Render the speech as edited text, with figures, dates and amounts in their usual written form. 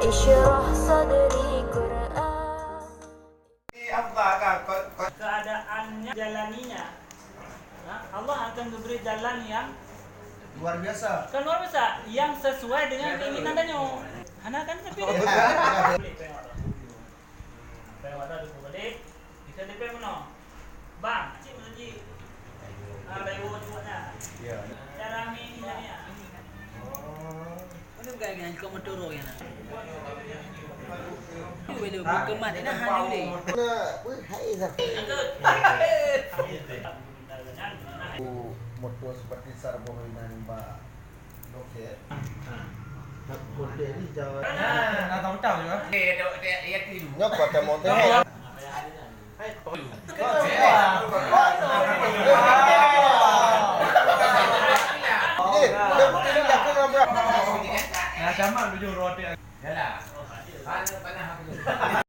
اشرح صدري قرآن. Keadaannya jalaninya, Allah akan memberi jalan yang luar biasa. kan luar biasa, yang sesuai dengan keinginan danyo. Anak kan tapi ada bisa DP mana? Bang, cik mana cik? Ada ibu jualnya. Iya. Cara ini ya. Ano gaya ganyan ko maturo yan ah. Wala magkamat na hanyo eh. Một tour seperti Sarbohinan Mbak Loket. Nak konten ni jauh. Nak tahu tahu juga. Nyok pada monte. Nah, sama tujuh roti. Yalah. Panah aku.